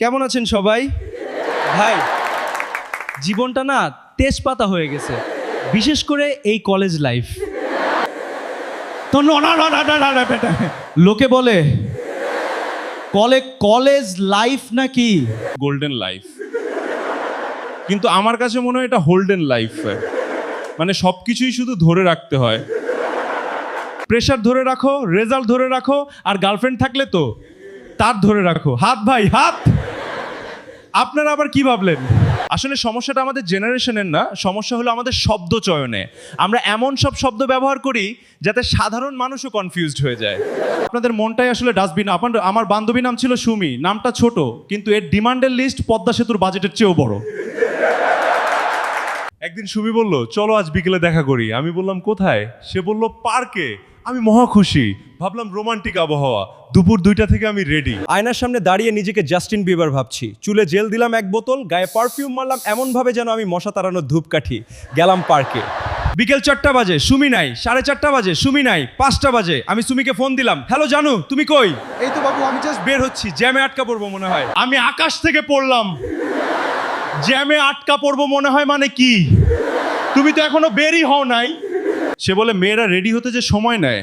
কেমন আছেন সবাই? ভাই, জীবনটা না তেজপাতা হয়ে গেছে, বিশেষ করে এই কলেজ লাইফ। তো লোকে বলে কলেজ লাইফ নাকি গোল্ডেন লাইফ, কিন্তু আমার কাছে মনে হয় এটা হোল্ডেন লাইফ। মানে সব কিছুই শুধু ধরে রাখতে হয়। প্রেশার ধরে রাখো, রেজাল্ট ধরে রাখো, আর গার্লফ্রেন্ড থাকলে তো তার ধরে রাখো। হাত ভাই হাত। আপনারা আবার কি ভাবলেন? আসলে সমস্যাটা আমাদের জেনারেশনের না, সমস্যা হলো আমাদের শব্দ চয়নে। আমরা এমন সব শব্দ ব্যবহার করি যাতে সাধারণ মানুষও কনফিউজড হয়ে যায়। আপনাদের মনটাই আসলে ডাস্টবিন। আমার বান্ধবী নাম ছিল সুমি, নামটা ছোট কিন্তু এর ডিমান্ডের লিস্ট পদ্মা সেতুর বাজেটের চেয়েও বড়। একদিন সুমি বলল, চলো আজ বিকেলে দেখা করি। আমি বললাম কোথায়? সে বলল পার্কে। আমি মহা খুশি, ভাবলাম রোমান্টিক আবহাওয়া। দুপুর 2টা থেকে আমি রেডি। আয়নার সামনে দাঁড়িয়ে নিজেকে জাস্টিন বিবার ভাবছি। চুলে জেল দিলাম 1 বোতল, গায়ে পারফিউম মারলাম এমনভাবে যেন আমি মশা তাড়ানোর ধূপকাঠি। গেলাম পার্কে। বিকেল 4টা বাজে, সুমি নাই। 4:30 বাজে, সুমি নাই। 5টা বাজে, আমি সুমিকে ফোন দিলাম, হ্যালো জানু তুমি কই? এই তো বাবু আমি জাস্ট বের হচ্ছি, জ্যামে আটকা পড়বো মনে হয়। আমি আকাশ থেকে পড়লাম, জ্যামে আটকা পড়বো মনে হয় মানে কি? তুমি তো এখনো বেরই হও নাই। সে বলে মেয়েরা রেডি হতে যে সময় নেয়,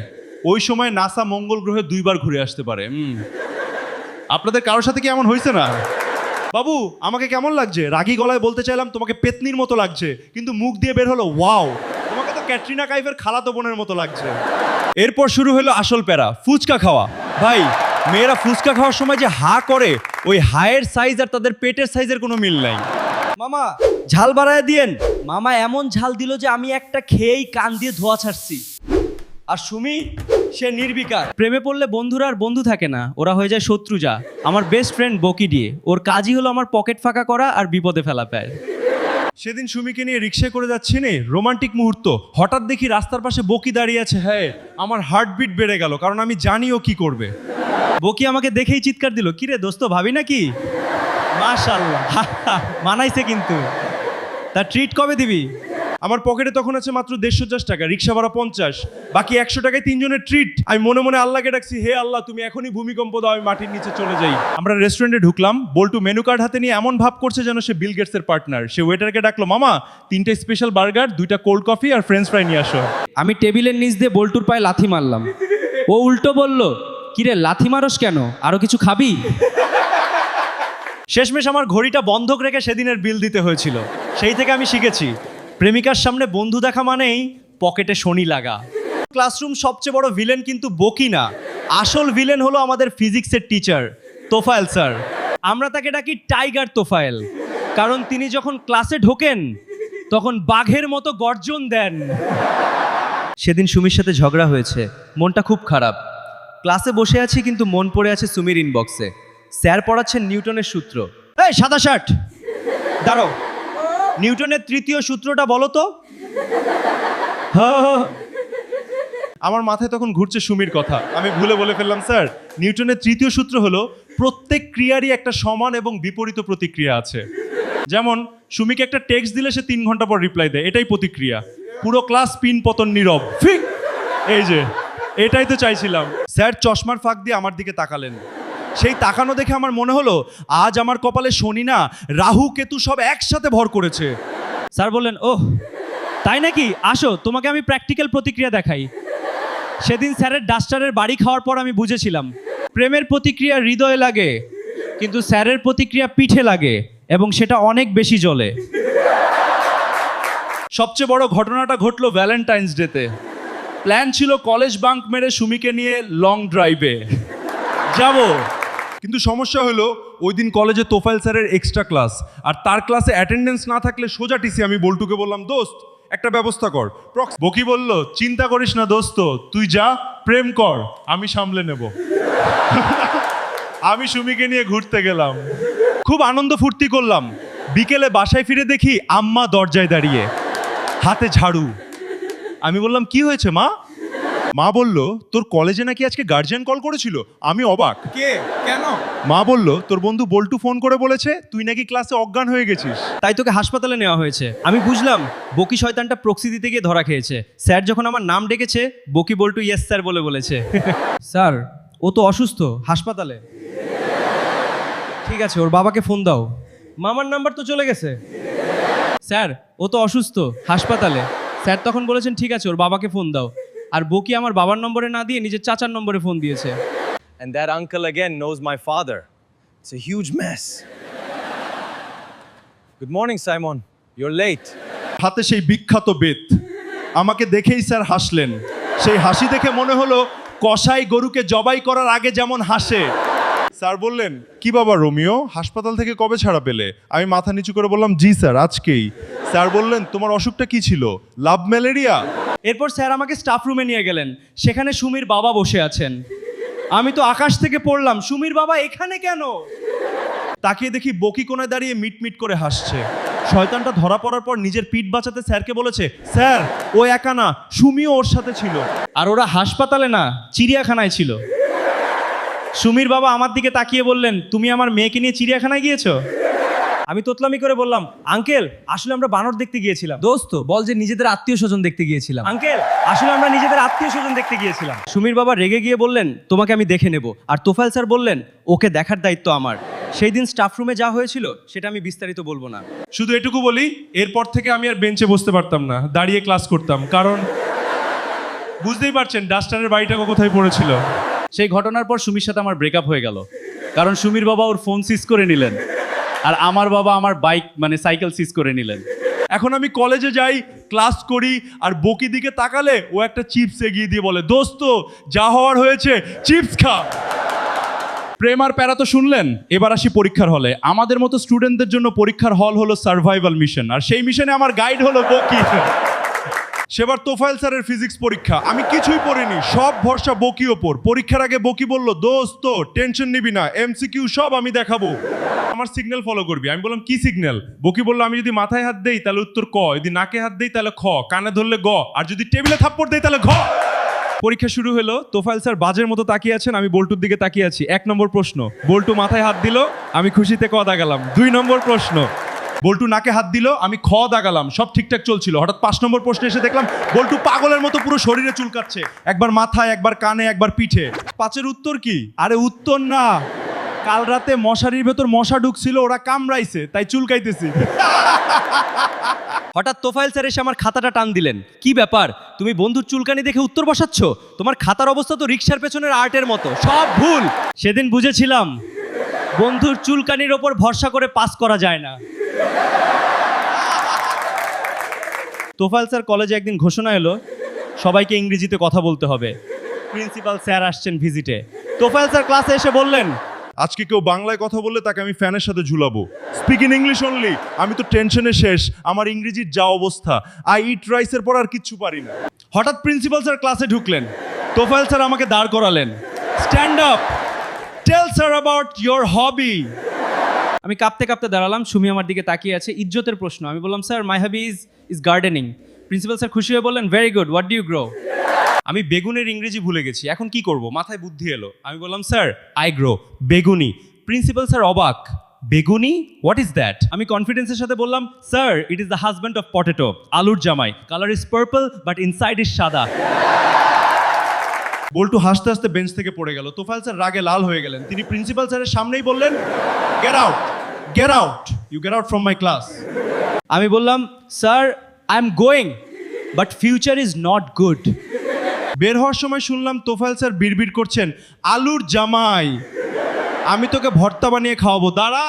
ওই সময় নাসা মঙ্গল গ্রহে 2বার ঘুরে আসতে পারে। আপনাদের কারোর সাথে কি এমন হয়েছে না? বাবু আমাকে কেমন লাগছে? রাগী গলায় বলতে চাইলাম তোমাকে পেতনির মতো লাগছে, কিন্তু মুখ দিয়ে বের হলো ওয়াও, তোমাকে তো ক্যাটরিনা কাইফের খালাতো বোনের মতো লাগছে। এরপর শুরু হলো আসল প্যারা, ফুচকা খাওয়া। ভাই, মেয়েরা ফুচকা খাওয়ার সময় যে হা করে, ওই হায়ের সাইজ আর তাদের পেটের সাইজের কোনো মিল নাই। মামা ঝাল বাড়ায় দিয়েন। মামা এমন ঝাল দিল যে আমি একটা খেয়েই কান দিয়ে ধোয়া ছাড়ছি। আর সুমি, সে নির্বিকার। প্রেমে পড়লে বন্ধুরা আর বন্ধু থাকে না, ওরা হয়ে যায় শত্রুজা। আমার বেস্ট ফ্রেন্ড বকি দিয়ে, ওর কাজই হলো আমার পকেট ফাঁকা করা আর বিপদে ফেলা পায়। সেদিন সুমিকে নিয়ে রিক্সায় করে যাচ্ছি নে, রোমান্টিক মুহূর্ত। হঠাৎ দেখি রাস্তার পাশে বকি দাঁড়িয়ে আছে। হ্যাঁ, আমার হার্টবিট বেড়ে গেল, কারণ আমি জানি ও কি করবে। বকি আমাকে দেখেই চিৎকার দিল, কিরে দোস্ত ভাবি নাকি? মাশাআল্লাহ, মানাইছে কিন্তু। তা ট্রিট কবে দিবি? আমার পকেটে তখন আছে মাত্র 150 টাকা, রিক্সা ভাড়া 50, বাকি 100 টাকায় 3 জনের ট্রিট। আমি মনে মনে আল্লাহকে ডাকছি, হে আল্লাহ তুমি এখনই ভূমিকম্প দাও, আমি মাটির নিচে চলে যাই। আমরা রেস্টুরেন্টে ঢুকলাম, বল্টু মেনু কার্ড হাতে নিয়ে এমন ভাব করছে যেন সে বিল গেটসের পার্টনার। সে ওয়েটারকে ডাকলো, মামা 3টা স্পেশাল বার্গার, 2টা কোল্ড কফি আর ফ্রেঞ্চ ফ্রাই নিয়ে আসো। আমি টেবিলের নিচ দিয়ে বল্টুর পায়ে লাথি মারলাম। ও উল্টো বলল, কিরে লাথি মারস কেন, আরো কিছু খাবি? শেষমেশ আমার ঘড়িটা বন্ধক রেখে সেদিনের বিল দিতে হয়েছিল। সেই থেকে আমি শিখেছি, প্রেমিকার সামনে বন্ধু দেখা মানেই পকেটে শনি লাগা। ক্লাসরুম সবচেয়ে বড় ভিলেন কিন্তু বকি না, আসল ভিলেন হলো আমাদের ফিজিক্সের টিচার তোফায়েল স্যার। আমরা তাকে ডাকি টাইগার তোফায়েল, কারণ তিনি যখন ক্লাসে ঢোকেন তখন বাঘের মতো গর্জন দেন। সেদিন সুমির সাথে ঝগড়া হয়েছে, মনটা খুব খারাপ। ক্লাসে বসে আছি কিন্তু মন পড়ে আছে সুমির ইনবক্সে। স্যার পড়াচ্ছেন নিউটনের সূত্র। এই সাদা শার্ট দাঁড়াও, নিউটনের 3য় সূত্রটা বলো তো। আমার মাথায় তখন ঘুরছে সুমির কথা। আমি ভুলে বলে ফেললাম, স্যার নিউটনের 3য় সূত্র হলো প্রত্যেক ক্রিয়ারই একটা সমান এবং বিপরীত প্রতিক্রিয়া আছে। যেমন সুমিকে একটা টেক্সট দিলে সে 3 ঘন্টা পর রিপ্লাই দেয়, এটাই প্রতিক্রিয়া। পুরো ক্লাস পিন পতন নীরব। ফিক, এই যে এটাই তো চাইছিলাম। স্যার চশমার ফাঁক দিয়ে আমার দিকে তাকালেন। সেই তাকানো দেখে আমার মনে হলো আজ আমার কপালে শনি না, রাহু কেতু সব একসাথে ভর করেছে। স্যার বললেন, ওহ তাই নাকি, আসো তোমাকে আমি প্র্যাকটিক্যাল প্রতিক্রিয়া দেখাই। সেদিন স্যারের ডাস্টারের বাড়ি খাওয়ার পর আমি বুঝেছিলাম, প্রেমের প্রতিক্রিয়া হৃদয়ে লাগে, কিন্তু স্যারের প্রতিক্রিয়া পিঠে লাগে, এবং সেটা অনেক বেশি জ্বলে। সবচেয়ে বড় ঘটনাটা ঘটলো ভ্যালেন্টাইন্স ডেতে। প্ল্যান ছিল কলেজ বাঙ্ক মেরে সুমিকে নিয়ে লং ড্রাইভে যাব, কিন্তু সমস্যা হলো ওই দিন কলেজে তোফায়েল স্যারের এক্সট্রা ক্লাস, আর তার ক্লাসে অ্যাটেন্ডেন্স না থাকলে সোজা টিসি। আমি বল্টুকে বললাম, দোস্ত একটা ব্যবস্থা কর। বকি বলল, চিন্তা করিস না দোস্ত, তুই যা প্রেম কর, আমি সামলে নেব। আমি সুমিকে নিয়ে ঘুরতে গেলাম, খুব আনন্দ ফুর্তি করলাম। বিকেলে বাসায় ফিরে দেখি আম্মা দরজায় দাঁড়িয়ে, হাতে ঝাড়ু। আমি বললাম, কি হয়েছে মা? মা বলল, তোর কলেজে নাকি আজকে গার্জিয়ান কল করেছিল। আমি অবাক, কে, কেন? মা বলল, তোর বন্ধু বল্টু ফোন করে বলেছে তুই নাকি ক্লাসে অজ্ঞান হয়ে গেছিস। তাই তোকে হাসপাতালে নেওয়া হয়েছে। আমি বুঝলাম বকি শয়তানটা প্রক্সি দিতে গিয়ে ধরা খেয়েছে। স্যার যখন আমার নাম ডেকেছে, বকি বল্টু ইয়েস স্যার বলে বলেছে। স্যার ও তো অসুস্থ, হাসপাতালে। ঠিক আছে, ওর বাবাকে ফোন দাও। মামার নাম্বার তো চলে গেছে। স্যার, ও তো অসুস্থ, হাসপাতালে। স্যার তখন বলেছেন ঠিক আছে, ওর বাবাকে ফোন দাও। আর বকি আমার বাবার নম্বরে না দিয়ে নিজের চাচার নম্বরে ফোন দিয়েছে। And that uncle again knows my father. It's a huge mess. Good morning, Simon. You're late. হাতে সেই বিখ্যাত বেত। আমাকে দেখেই স্যার হাসলেন। সেই হাসি দেখে মনে হলো কসাই গরুকে জবাই করার আগে যেমন হাসে। স্যার বললেন, কি বাবা রোমিও, হাসপাতাল থেকে কবে ছাড়া পেলে? আমি মাথা নিচু করে বললাম, জি স্যার, আজকেই। স্যার বললেন, তোমার অসুখটা কি ছিল? লাভ ম্যালেরিয়া? এরপর স্যার আমাকে স্টাফ রুমে নিয়ে গেলেন। সেখানে সুমির বাবা বসে আছেন। আমি তো আকাশ থেকে পড়লাম, সুমির বাবা এখানে কেন? তাকিয়ে দেখি বকি কোণায় দাঁড়িয়ে মিটমিট করে হাসছে। শয়তানটা ধরা পড়ার পর নিজের পিঠ বাঁচাতে স্যারকে বলেছে, স্যার ও একা না, সুমিও ওর সাথে ছিল। আর ওরা হাসপাতালে না, চিড়িয়াখানায় ছিল। সুমির বাবা আমার দিকে তাকিয়ে বললেন, তুমি আমার মেয়েকে নিয়ে চিড়িয়াখানায় গিয়েছো? আমি তোতলামি করে বললাম, আঙ্কেল আসলে আমরা বানর দেখতে গিয়েছিলাম। দোস্ত বল যে নিজেদের আত্মীয় স্বজন দেখতে গিয়েছিলাম। আঙ্কেল আসলে আমরা নিজেদের আত্মীয় স্বজন দেখতে গিয়েছিলাম। সুমির বাবা রেগে গিয়ে বললেন, তোমাকে আমি দেখে নেব। আর তোফায়েল স্যার বললেন, ওকে দেখার দায়িত্ব আমার। সেই দিন স্টাফ রুমে যা হয়েছিল সেটা আমি বিস্তারিত বলবো না। শুধু এটুকু বলি, এরপর থেকে আমি আর বেঞ্চে বসতে পারতাম না, দাঁড়িয়ে ক্লাস করতাম। কারণ বুঝতেই পারছেন ডাস্টারের বাড়িটা কোথায় পড়েছিল। সেই ঘটনার পর সুমির সাথে আমার ব্রেকআপ হয়ে গেল, কারণ সুমির বাবা ওর ফোন সিজ করে নিলেন, আর আমার বাবা আমার বাইক মানে সাইকেল সিজ করে নিলেন। এখন আমি কলেজে যাই, ক্লাস করি, আর বকি দিকে তাকালে ও একটা চিপস এগিয়ে দিয়ে বলে, দোস্ত যা হওয়ার হয়েছে, চিপস খা। প্রেম আর প্যারা তো শুনলেন, এবার আসি পরীক্ষার হলে। আমাদের মতো স্টুডেন্টদের জন্য পরীক্ষার হল হলো সার্ভাইভাল মিশন, আর সেই মিশনে আমার গাইড হলো বকি। সেবার তোফায়েল স্যারের ফিজিক্স পরীক্ষা। আমি কিছুই পড়িনি, সব ভরসা বকি ওপর। পরীক্ষার আগে বকি বলল, দোস্ত টেনশন নিবি না, এমসিকিউ সব আমি দেখাবো, আমার সিগন্যাল ফলো করবি। আমি বললাম, কি সিগন্যাল? বকি বলল, আমি যদি মাথায় হাত দেই তাহলে উত্তর ক, যদি নাকে হাত দেই তাহলে খ, কানে ধরলে গ, আর যদি টেবিলে থাপ্পড় দেই তাহলে ঘ। পরীক্ষা শুরু হলো। তোফায়েল স্যার বাজের মতো তাকিয়ে আছেন, আমি বল্টুর দিকে তাকিয়ে আছি। 1 নম্বর প্রশ্ন, বল্টু মাথায় হাত দিল, আমি খুশিতে ক দাগালাম। 2 নম্বর প্রশ্ন, বল্টু নাকে হাত দিল, আমি খ দাগালাম, সব ঠিকঠাক চলছিল। হঠাৎ 5 নম্বর প্রশ্নে এসে দেখলাম বল্টু পাগলের মতো পুরো শরীরে চুলকাচ্ছে, একবার মাথায়, একবার কানে, একবার পিঠে। 5-এর উত্তর কি? আরে উত্তর না, কাল রাতে মশারির ভেতর মশা ঢুকছিল, ওরা কামড়াইছে, তাই চুলকাইতেছি। হঠাৎ তোফায়েল স্যার এসে আমার খাতাটা টান দিলেন। কি ব্যাপার, তুমি বন্ধুর চুলকানি দেখে উত্তর বসাচ্ছ? তোমার খাতার অবস্থা তো রিক্সার পেছনের আর্টের মতো, সব ভুল। সেদিন বুঝেছিলাম বন্ধুর চুলকানির ওপর ভরসা করে পাস করা যায় না। তোফায়েল স্যার কলেজে একদিন ঘোষণা এলো, সবাইকে ইংরেজিতে কথা বলতে হবে। প্রিন্সিপাল স্যার আসছেন ভিজিটে। তোফায়েল স্যার ক্লাসে এসে বললেন, আজকে কেউ বাংলায় কথা বললে তাকে আমি ফ্যানের সাথে ঝুলাবো। Speak in English only. আমি তো টেনশনে শেষ, আমার ইংরেজির যা অবস্থা, আই ইট রাইসের পর আর কিচ্ছু পারি না। হঠাৎ প্রিন্সিপাল স্যার ক্লাসে ঢুকলেন। তোফায়েল স্যার আমাকে দাঁড় করালেন। Stand up, tell sir about your hobby. আমি কাঁপতে কাঁপতে দাঁড়ালাম। সুমি আমার দিকে তাকিয়ে আছে। ইজ্জতের প্রশ্ন। আমি বললাম, sir my hobby is gardening. Principal sir খুশি হয়ে বললেন, very good, what do you grow? আমি বেগুনের ইংরেজি ভুলে গেছি, এখন কি করব? মাথায় বুদ্ধি এলো। আমি বললাম, স্যার আই গ্রো বেগুনি। প্রিন্সিপাল স্যার অবাক, বেগুনি, হোয়াট ইজ দ্যাট? আমি কনফিডেন্সের সাথে বললাম, sir it is the husband of potato, আলুর জামাই। Colour is purple but inside is সাদা। বল্টু হাসতে হাসতে বেঞ্চ থেকে পড়ে গেল। তোফায়েল স্যার রাগে লাল হয়ে গেলেন। তিনি প্রিন্সিপাল স্যারের সামনেই বললেন, get out, get out, you get out from my class. আমি বললাম, sir I am going but future is not good. বের হওয়ার সময় শুনলাম তোফায়েল স্যার বিড়বিড় করছেন, আলুর জামাই, আমি তোকে ভর্তা বানিয়ে খাওয়াবো, দাঁড়া।